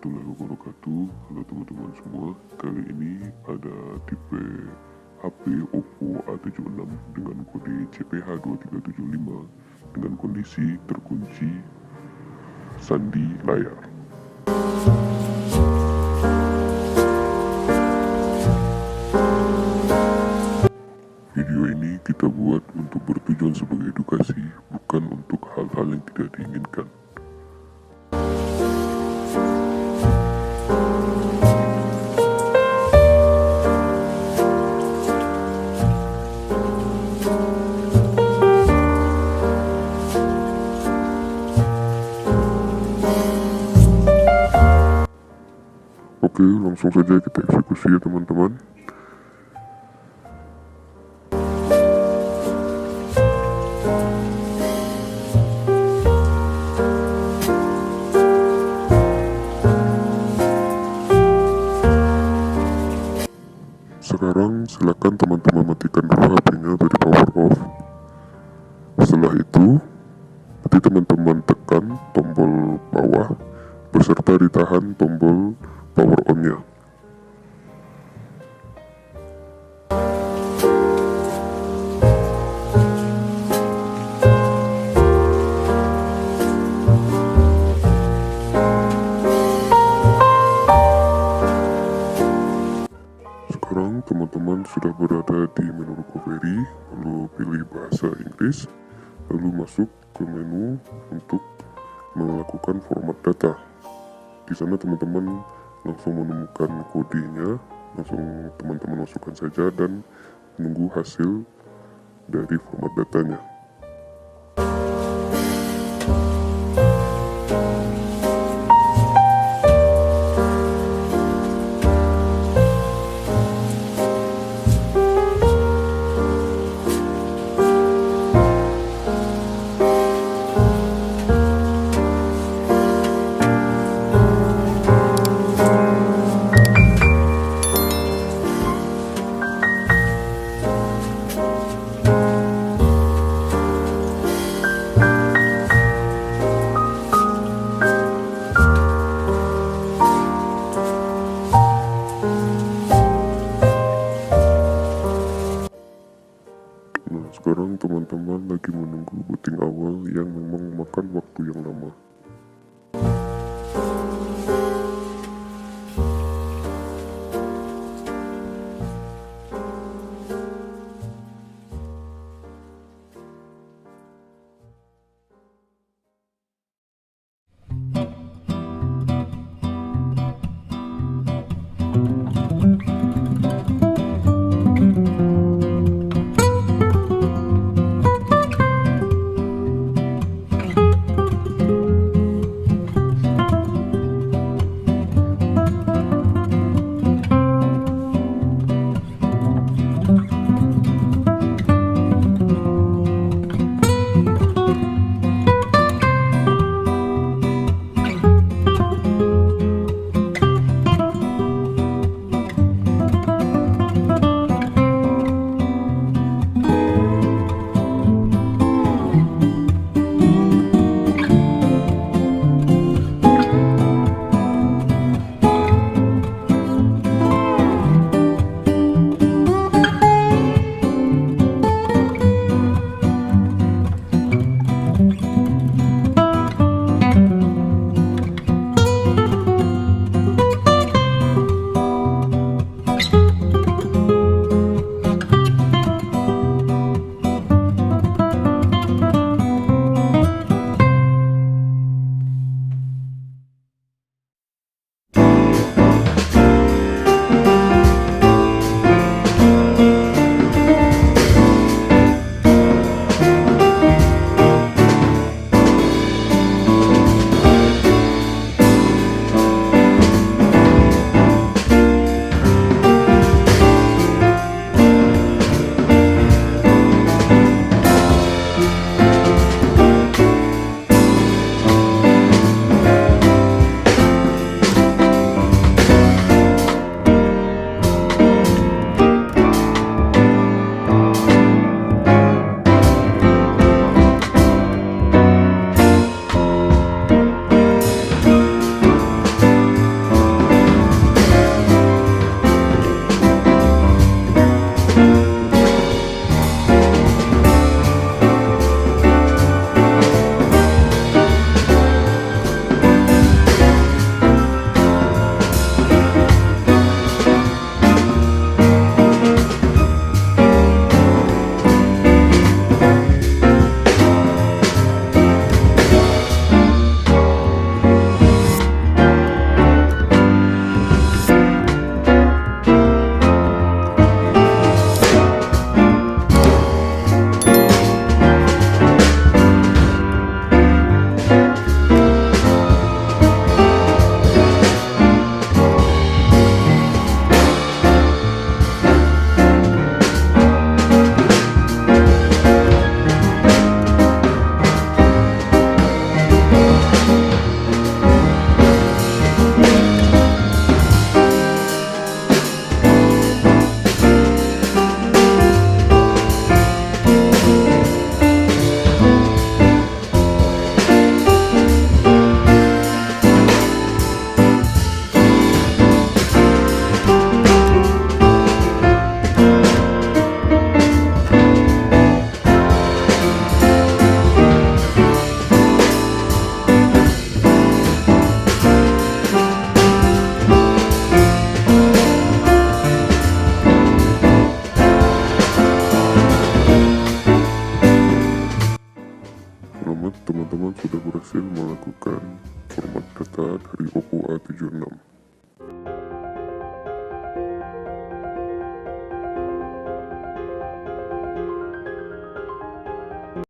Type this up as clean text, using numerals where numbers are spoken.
warahmatullahi wabarakatuh. Halo teman-teman semua. Kali ini ada tipe HP OPPO A76 dengan kode CPH2375 dengan kondisi terkunci Sandi layar. Video ini kita buat untuk bertujuan sebagai edukasi, bukan untuk hal-hal yang tidak diinginkan. Oke, langsung saja kita eksekusi ya teman-teman. Sekarang silakan teman-teman matikan dulu HP-nya dari power off. Setelah itu, nanti teman-teman tekan tombol bawah beserta ditahan tombol power on-nya. Sekarang teman-teman sudah berada di menu recovery, lalu pilih bahasa Inggris, lalu masuk ke menu untuk melakukan format data. Di sana teman-teman langsung menemukan kodenya, langsung teman-teman masukkan saja dan menunggu hasil dari format datanya. Nah, sekarang teman-teman lagi menunggu booting awal yang memang memakan waktu yang lama.